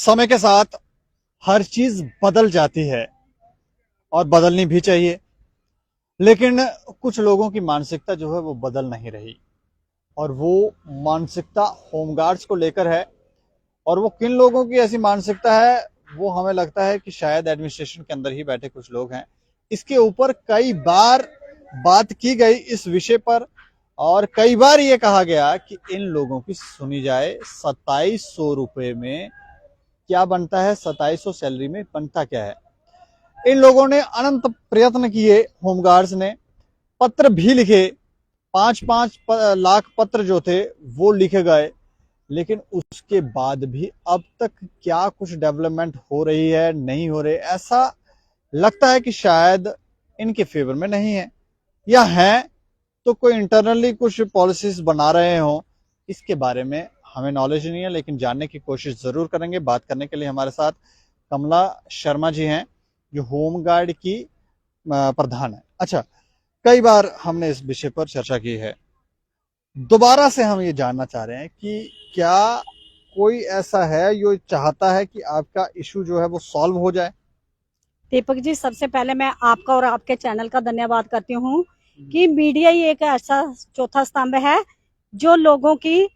समय के साथ हर चीज बदल जाती है और बदलनी भी चाहिए, लेकिन कुछ लोगों की मानसिकता जो है वो बदल नहीं रही और वो मानसिकता होमगार्ड्स को लेकर है। और वो किन लोगों की ऐसी मानसिकता है वो हमें लगता है कि शायद एडमिनिस्ट्रेशन के अंदर ही बैठे कुछ लोग हैं। इसके ऊपर कई बार बात की गई इस विषय पर और कई बार ये कहा गया कि इन लोगों की सुनी जाए। 2700 रुपए में क्या बनता है, 2700 सैलरी में बनता क्या है। इन लोगों ने अनंत प्रयत्न किए, होमगार्ड्स ने पत्र भी लिखे, 5-5 लाख पत्र जो थे वो लिखे गए, लेकिन उसके बाद भी अब तक क्या कुछ डेवलपमेंट हो रही है, नहीं हो रही, ऐसा लगता है कि शायद इनके फेवर में नहीं है, या है तो कोई इंटरनली कुछ पॉलिसीज बना रहे हो। इसके बारे में हमें नॉलेज नहीं है, लेकिन जानने की कोशिश जरूर करेंगे। बात करने के लिए हमारे साथ कमला शर्मा जी हैं, जो होमगार्ड की प्रधान है। अच्छा, कई बार हमने इस विषय पर चर्चा की है, दोबारा से हम ये जानना चाह रहे हैं कि क्या कोई ऐसा है जो चाहता है कि आपका इशू जो है वो सॉल्व हो जाए। दीपक जी, सबसे पहले मैं आपका और आपके चैनल का धन्यवाद करती हूँ कि मीडिया ही एक ऐसा चौथा स्तंभ है जो लोगों की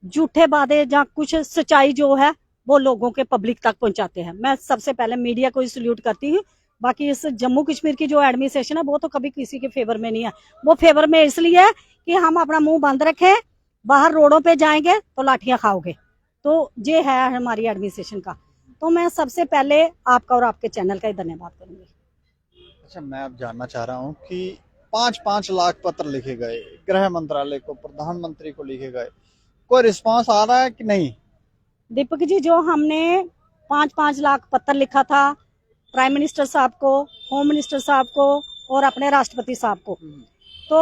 झूठे वादे या कुछ सच्चाई जो है वो लोगों के पब्लिक तक पहुंचाते हैं। मैं सबसे पहले मीडिया को ही सल्यूट करती हूँ। बाकी इस जम्मू कश्मीर की जो एडमिनिस्ट्रेशन है वो तो कभी किसी के फेवर में नहीं है। वो फेवर में इसलिए है कि हम अपना मुंह बंद रखें, बाहर रोडों पे जाएंगे तो लाठियां खाओगे। तो ये है हमारी एडमिनिस्ट्रेशन का। तो मैं सबसे पहले आपका और आपके चैनल का ही धन्यवाद करूंगी। अच्छा, मैं अब जानना चाह रहा हूँ कि 5-5 लाख पत्र लिखे गए, गृह मंत्रालय को, प्रधानमंत्री को लिखे गए, कोई रिस्पांस आ रहा है कि नहीं। दीपक जी, जो हमने 5-5 लाख पत्र लिखा था प्राइम मिनिस्टर साहब को, होम मिनिस्टर साहब को और अपने राष्ट्रपति साहब को, तो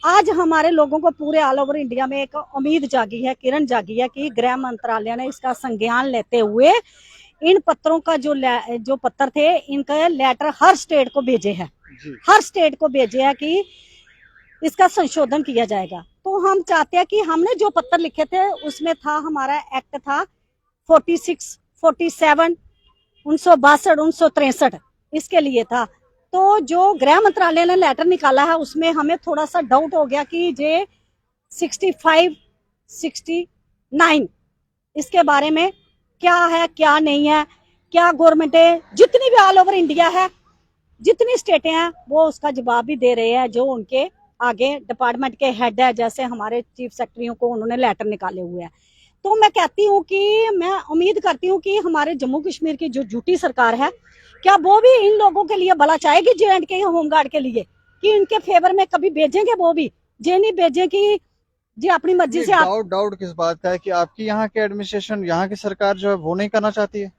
आज हमारे लोगों को पूरे ऑल ओवर इंडिया में एक उम्मीद जागी है, किरण जागी है कि गृह मंत्रालय ने इसका संज्ञान लेते हुए इन पत्रों का जो पत्र थे इनका लेटर हर स्टेट को भेजे हैं, हर स्टेट को भेजे हैं कि इसका संशोधन किया जाएगा। तो हम चाहते हैं कि हमने जो पत्र लिखे थे उसमें था, हमारा एक्ट था 46, 47, 1962, 1963, इसके लिए था। तो जो गृह मंत्रालय ने लेटर निकाला है उसमें हमें थोड़ा सा डाउट हो गया कि ये 65, 69 इसके बारे में क्या है क्या नहीं है, क्या गवर्नमेंट जितनी भी ऑल ओवर इंडिया है, जितनी स्टेटें हैं वो उसका जवाब भी दे रहे हैं। जो उनके आगे डिपार्टमेंट के हेड है, जैसे हमारे चीफ सेक्रेटरियों को उन्होंने लेटर निकाले हुए हैं। तो मैं कहती हूँ कि मैं उम्मीद करती हूँ कि हमारे जम्मू कश्मीर की जो झूठी सरकार है, क्या वो भी इन लोगों के लिए भला चाहेगी, जे&के होमगार्ड के लिए, कि इनके फेवर में कभी भेजेंगे। वो भी जे नहीं भेजे कि जी अपनी मर्जी से डाउट किस बात का है कि आपकी यहाँ के एडमिनिस्ट्रेशन, यहाँ की सरकार जो है वो नहीं करना चाहती है।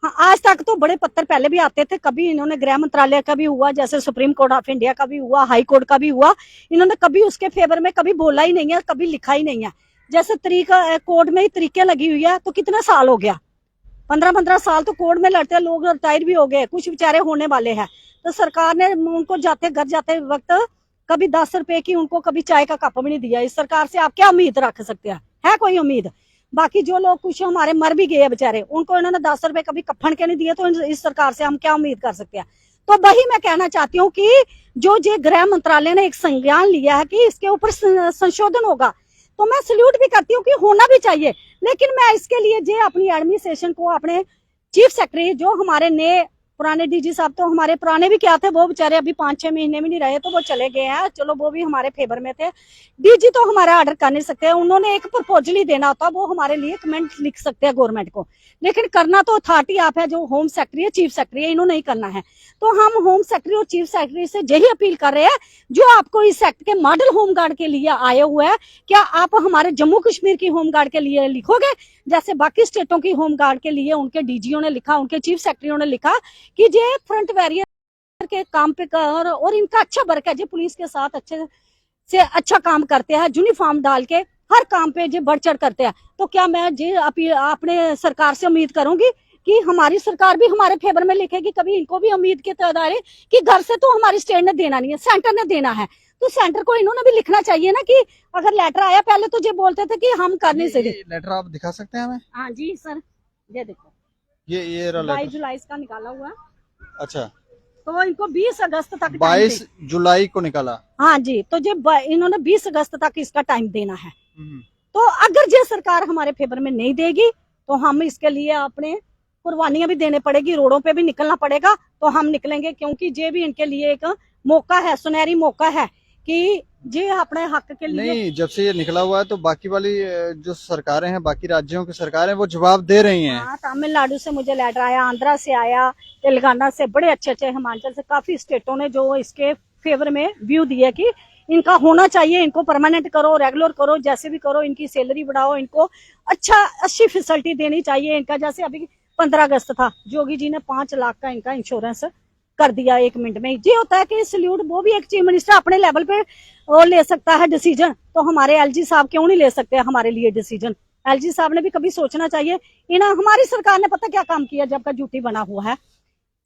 हाँ, आज तक तो बड़े पत्र पहले भी आते थे, कभी इन्होंने गृह मंत्रालय का भी हुआ, जैसे सुप्रीम कोर्ट ऑफ इंडिया का भी हुआ, हाई कोर्ट का भी हुआ, इन्होंने कभी उसके फेवर में कभी बोला ही नहीं है, कभी लिखा ही नहीं है। जैसे तरीका कोर्ट में ही तरीके लगी हुई है, तो कितने साल हो गया, 15-15 साल तो कोर्ट में लड़ते, लोग रिटायर भी हो गए, कुछ बेचारे होने वाले हैं। तो सरकार ने उनको घर जाते वक्त कभी 10 रुपए की उनको कभी चाय का कप भी नहीं दिया। इस सरकार से आप क्या उम्मीद रख सकते हैं, है कोई उम्मीद। बाकी जो लोग कुछ हमारे मर भी गए बेचारे, उनको इन्होंने 10 रुपए कभी कफन के नहीं दिए, तो इस सरकार से हम क्या उम्मीद कर सकते हैं। तो वही मैं कहना चाहती हूँ कि जो गृह मंत्रालय ने एक संज्ञान लिया है कि इसके ऊपर संशोधन होगा, तो मैं सल्यूट भी करती हूँ कि होना भी चाहिए। लेकिन मैं इसके लिए जो अपनी एडमिनिस्ट्रेशन को, अपने चीफ सेक्रेटरी, जो हमारे नए पुराने डीजी साहब, तो हमारे पुराने भी क्या थे, वो बेचारे अभी 5-6 महीने में नहीं रहे, तो वो चले गए हैं, चलो वो भी हमारे फेवर में थे। डीजी तो हमारा ऑर्डर कर नहीं सकते, उन्होंने एक प्रपोजल ही देना होता, वो हमारे लिए कमेंट लिख सकते हैं गवर्नमेंट को, लेकिन करना तो अथॉरिटी आप है, जो होम सेक्रेटरी है, चीफ सेक्रेटरी है, इन्होंने नहीं करना है। तो हम होम सेक्रेटरी और चीफ सेक्रेटरी से यही अपील कर रहे हैं, जो आपको इस एक्ट के मॉडल होमगार्ड के लिए आए हुए हैं, क्या आप हमारे जम्मू कश्मीर की होमगार्ड के लिए लिखोगे, जैसे बाकी स्टेटों की होमगार्ड के लिए उनके डीजीओ ने लिखा, उनके चीफ सेक्रेटरियों ने लिखा कि ये फ्रंट वैरियर के काम पे कर, और इनका अच्छा वर्क है, जो पुलिस के साथ अच्छे से अच्छा काम करते हैं, यूनिफॉर्म डाल के हर काम पे जो बढ़ चढ़ करते हैं। तो क्या मैं जी अपने सरकार से उम्मीद करूंगी कि हमारी सरकार भी हमारे फेवर में लिखेगी, कभी इनको भी उम्मीद के तदारे कि घर से तो हमारी स्टेट ने देना नहीं है, सेंटर ने देना है। तो सेंटर को इन्होंने भी लिखना चाहिए ना कि अगर लेटर आया, पहले तो ये बोलते थे कि हम कर नहीं सकते। लेटर आप दिखा सकते हैं हमें? हाँ जी सर, ये देखो, ये रहा 22 लेटर। जुलाई का निकाला हुआ है। अच्छा, तो इनको 20 अगस्त तक 22 जुलाई को निकाला। हाँ जी, तो ये इन्होंने 20 अगस्त तक इसका टाइम देना है। हम्म। तो अगर ये सरकार हमारे फेवर में नहीं देगी तो हम इसके लिए अपने कुर्बानियां भी देने पड़ेगी, रोडों पे भी निकलना पड़ेगा, तो हम निकलेंगे, क्योंकि ये भी इनके लिए एक मौका है, सुनहरी मौका है कि ये अपने हक के लिए। नहीं, जब से ये निकला हुआ है तो बाकी वाली जो सरकारें हैं, बाकी राज्यों की सरकारें, वो जवाब दे रही हैं। हाँ, तमिलनाडु से मुझे लेटर आया, आंध्रा से आया, तेलंगाना से, बड़े अच्छे अच्छे, हिमाचल से, काफी स्टेटों ने जो इसके फेवर में व्यू दिया कि इनका होना चाहिए, इनको परमानेंट करो, रेगुलर करो, जैसे भी करो, इनकी सैलरी बढ़ाओ, इनको अच्छी फैसिलिटी देनी चाहिए इनका। जैसे अभी 15 अगस्त था, योगी जी ने 5 लाख का इनका इंश्योरेंस कर दिया 1 मिनट में। ये होता है कि सल्यूट, वो भी एक चीफ मिनिस्टर अपने लेवल पे वो ले सकता है डिसीजन, तो हमारे एलजी साहब क्यों नहीं ले सकते हमारे लिए डिसीजन? एलजी साहब ने भी कभी सोचना चाहिए। हमारी सरकार ने पता क्या काम किया जब का ड्यूटी बना हुआ है,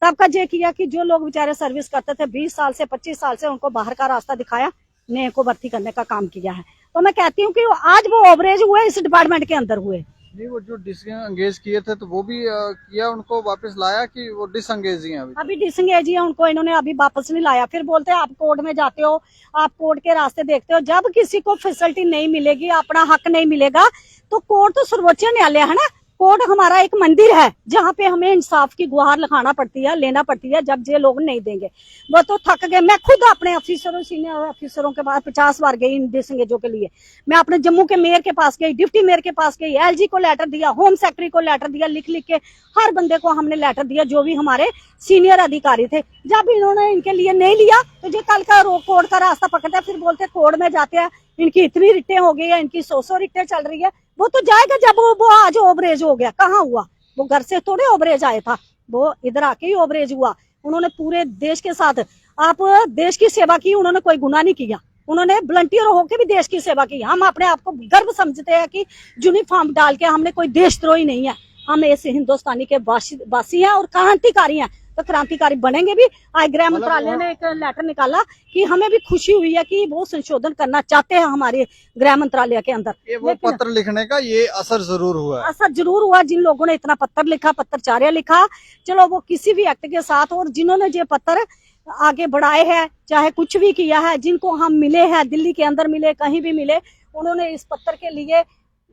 तब का ये किया कि जो लोग बेचारे सर्विस करते थे 20 साल से 25 साल से, उनको बाहर का रास्ता दिखाया, नए को भर्ती करने का काम किया है। तो मैं कहती हूँ कि आज वो ओवरेज हुए इस डिपार्टमेंट के अंदर हुए। नहीं, वो जो डिसंगेज किए थे तो वो भी किया, उनको वापस लाया कि वो डिसंगेज ही हैं अभी डिसंगेज ही है, उनको इन्होंने अभी वापस नहीं लाया। फिर बोलते हैं आप कोर्ट में जाते हो, आप कोर्ट के रास्ते देखते हो। जब किसी को फैसिलिटी नहीं मिलेगी, अपना हक नहीं मिलेगा, तो कोर्ट तो सर्वोच्च न्यायालय है ना। कोर्ट हमारा एक मंदिर है जहाँ पे हमें इंसाफ की गुहार लगाना पड़ती है, लेना पड़ती है। जब ये लोग नहीं देंगे, वो तो थक गए। मैं खुद अपने अफिसरों, सीनियर अफिसरों के पास 50 बार गई इन डिसंगेजों के लिए। मैं अपने जम्मू के मेयर के पास गई, डिप्टी मेयर के पास गई, एलजी को लेटर दिया, होम सेक्रेटरी को लेटर दिया, लिख लिख के हर बंदे को हमने लेटर दिया, जो भी हमारे सीनियर अधिकारी थे। जब इन्होंने इनके लिए नहीं लिया तो जो कल का कोर्ट का रास्ता पकड़ते, फिर बोलते कोर्ट में जाते हैं, इनकी इतनी रिटें हो गई है, इनकी 100 रिटें चल रही है। वो तो जाएगा जब वो आज ओवरेज हो गया। कहाँ हुआ? वो घर से थोड़े ओवरेज आया था, वो इधर आके ही ओवरेज हुआ। उन्होंने पूरे देश के साथ, आप देश की सेवा की, उन्होंने कोई गुनाह नहीं किया, उन्होंने वॉलंटियर होकर भी देश की सेवा की। हम अपने आप को गर्व समझते हैं कि यूनिफॉर्म डाल के हमने कोई देशद्रोही नहीं है, हम ऐसे हिंदुस्तानी के वासी हैं और क्रांतिकारी हैं, तो क्रांतिकारी बनेंगे भी। आज गृह मंत्रालय ने एक लेटर निकाला कि हमें भी खुशी हुई है कि वो संशोधन करना चाहते हैं हमारे गृह मंत्रालय के अंदर। ये वो पत्र लिखने का ये असर जरूर हुआ है। असर जरूर हुआ, जिन लोगों ने इतना पत्र लिखा, पत्रचार्य लिखा, चलो वो किसी भी एक्ट के साथ, और जिन्होंने ये पत्र आगे बढ़ाए हैं, चाहे कुछ भी किया है, जिनको हम मिले हैं, दिल्ली के अंदर मिले, कहीं भी मिले, उन्होंने इस पत्र के लिए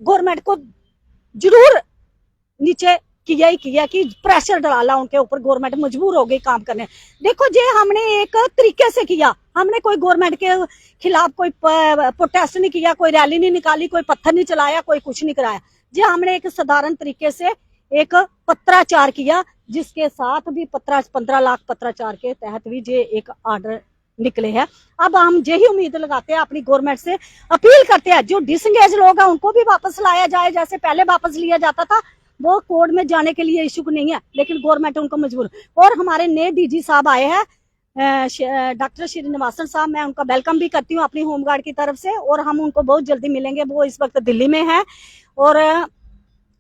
गवर्नमेंट को जरूर नीचे किया ही किया कि प्रेशर डाला उनके ऊपर। गवर्नमेंट मजबूर हो गई काम करने। देखो जे हमने एक तरीके से किया, हमने कोई गवर्नमेंट के खिलाफ कोई प्रोटेस्ट नहीं किया, कोई रैली नहीं निकाली, कोई पत्थर नहीं चलाया, कोई कुछ नहीं कराया। जे हमने एक साधारण तरीके से एक पत्राचार किया, जिसके साथ भी 15 लाख पत्राचार के तहत भी जे एक आर्डर निकले हैं। अब हम यही उम्मीद लगाते हैं, अपनी गवर्नमेंट से अपील करते हैं, जो डिसंगेज लोग हैं उनको भी वापस लाया जाए, जैसे पहले वापस लिया जाता था। वो कोर्ट में जाने के लिए इच्छुक नहीं है, लेकिन गवर्नमेंट उनको मजबूर। और हमारे नए डीजी साहब आए हैं, डॉक्टर श्रीनिवासन साहब, मैं उनका वेलकम भी करती हूँ अपनी होमगार्ड की तरफ से, और हम उनको बहुत जल्दी मिलेंगे। वो इस वक्त दिल्ली में है और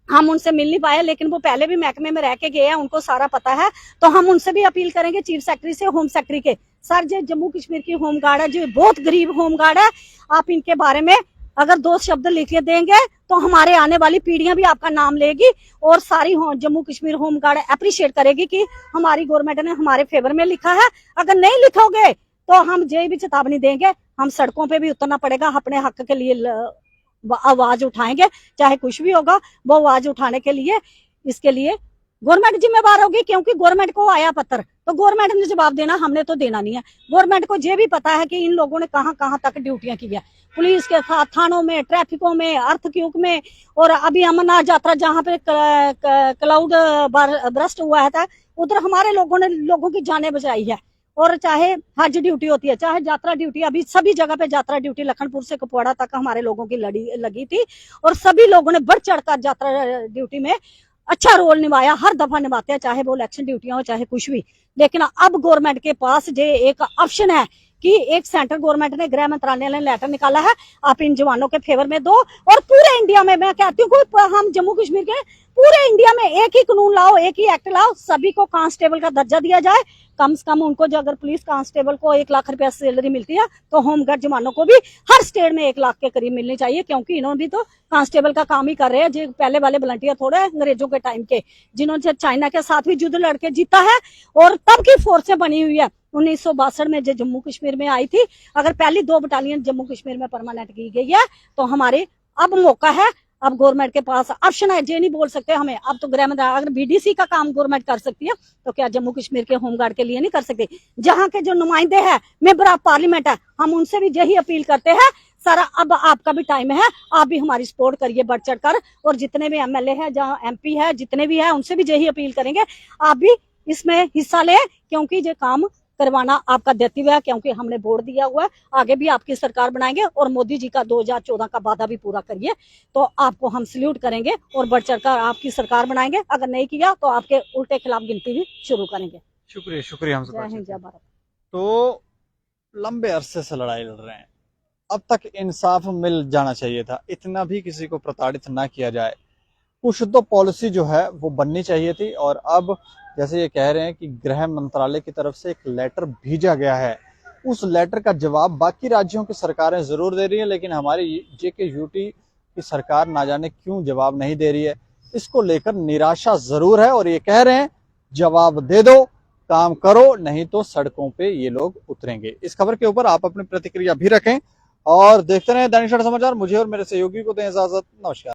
हम उनसे मिल नहीं पाए, लेकिन वो पहले भी महकमे में रह के गए हैं, उनको सारा पता है। तो हम उनसे भी अपील करेंगे, चीफ सेक्रेटरी से, होम सेक्रेटरी के, सर जो जम्मू कश्मीर की होमगार्ड है, जो बहुत गरीब होमगार्ड है, आप इनके बारे में अगर 2 शब्द लिख के देंगे तो हमारे आने वाली पीढ़ियां भी आपका नाम लेगी, और सारी जम्मू कश्मीर होमगार्ड अप्रिशिएट करेगी कि हमारी गवर्नमेंट ने हमारे फेवर में लिखा है। अगर नहीं लिखोगे तो हम ये भी चेतावनी देंगे, हम सड़कों पे भी उतरना पड़ेगा, अपने हक के लिए आवाज उठाएंगे, चाहे कुछ भी होगा। वो आवाज उठाने के लिए, इसके लिए गवर्नमेंट जिम्मेवार होगी, क्योंकि गवर्नमेंट को आया पत्र तो गवर्नमेंट ने जवाब देना, हमने तो देना नहीं है। गवर्नमेंट को ये भी पता है कि इन लोगों ने कहां कहां तक ड्यूटियां की है, पुलिस के साथ, थानों में, ट्रैफिकों में, अर्थक्यूब में, और अभी अमरनाथ यात्रा जहां पे क्लाउड बर्स्ट हुआ था, उधर हमारे लोगों ने लोगों की जानें बचाई है। और चाहे हज ड्यूटी होती है, चाहे यात्रा ड्यूटी, अभी सभी जगह पे यात्रा ड्यूटी, लखनपुर से कुपवाड़ा तक हमारे लोगों की लगी थी, और सभी लोगों ने बढ़ चढ़कर यात्रा ड्यूटी में अच्छा रोल निभाया, हर दफा निभाते हैं, चाहे वो इलेक्शन ड्यूटियां हो, चाहे कुछ भी। लेकिन अब गवर्नमेंट के पास जो एक ऑप्शन है कि एक सेंट्रल गवर्नमेंट ने, गृह मंत्रालय ने लेटर निकाला है, आप इन जवानों के फेवर में दो। और पूरे इंडिया में मैं कहती हूँ, हम जम्मू कश्मीर के पूरे इंडिया में एक ही कानून लाओ, एक ही एक्ट लाओ, सभी को कांस्टेबल का दर्जा दिया जाए। कम से कम उनको, जो अगर पुलिस कांस्टेबल को 1 लाख रुपया सैलरी मिलती है, तो होमगार्ड जवानों को भी हर स्टेट में 1 लाख के करीब मिलनी चाहिए, क्योंकि इन्होंने भी तो कांस्टेबल का काम ही कर रहे हैं। जो पहले वाले वॉलंटियर थोड़े अंग्रेजों के टाइम के, जिन्होंने चाइना के साथ भी युद्ध लड़के जीता है और तब की फोर्सें बनी हुई है। 1962 में जो जम्मू कश्मीर में आई थी, अगर पहली 2 बटालियन जम्मू कश्मीर में परमानेंट की गई है, तो हमारे अब मौका है, अब गवर्नमेंट के पास ऑप्शन है। ये नहीं बोल सकते हमें, अब तो गृह मंत्रालय, अगर बीडीसी का काम गवर्नमेंट कर सकती है, तो क्या जम्मू कश्मीर के होमगार्ड के लिए नहीं कर सकते? जहां के जो नुमाइंदे हैं, मेंबर ऑफ पार्लियामेंट है, हम उनसे भी यही अपील करते हैं, सारा अब आपका भी टाइम है, आप भी हमारी सपोर्ट करिए बढ़ चढ़ कर। और जितने भी एमएलए है, जहाँ एमपी है, जितने भी है, उनसे भी यही अपील करेंगे, आप भी इसमें हिस्सा लें, क्योंकि ये काम करवाना आपका दायित्व है, क्योंकि हमने वोट दिया हुआ है। आगे भी आपकी सरकार बनाएंगे और मोदी जी का 2014 का वादा भी पूरा करिए, तो आपको हम सल्यूट करेंगे और बढ़ चढ़कर आपकी सरकार बनाएंगे। अगर नहीं किया तो आपके उल्टे खिलाफ गिनती भी शुरू करेंगे। शुक्रिया, शुक्रिया हमसे जय हिंद, बातचीत जय करने। भारत। तो लंबे अरसे से लड़ाई लड़ रहे हैं, अब तक इंसाफ मिल जाना चाहिए था, इतना भी किसी को प्रताड़ित ना किया जाए। कुछ तो पॉलिसी जो है वो बननी चाहिए थी। और अब जैसे ये कह रहे हैं कि गृह मंत्रालय की तरफ से एक लेटर भेजा गया है, उस लेटर का जवाब बाकी राज्यों की सरकारें जरूर दे रही है, लेकिन हमारी जेके यूटी की सरकार ना जाने क्यों जवाब नहीं दे रही है। इसको लेकर निराशा जरूर है और ये कह रहे हैं जवाब दे दो, काम करो, नहीं तो सड़कों पे ये लोग उतरेंगे। इस खबर के ऊपर आप अपनी प्रतिक्रिया भी रखें और देखते रहें दैनिक सवेरा समाचार। मुझे और मेरे सहयोगी को दें इजाजत। नमस्कार।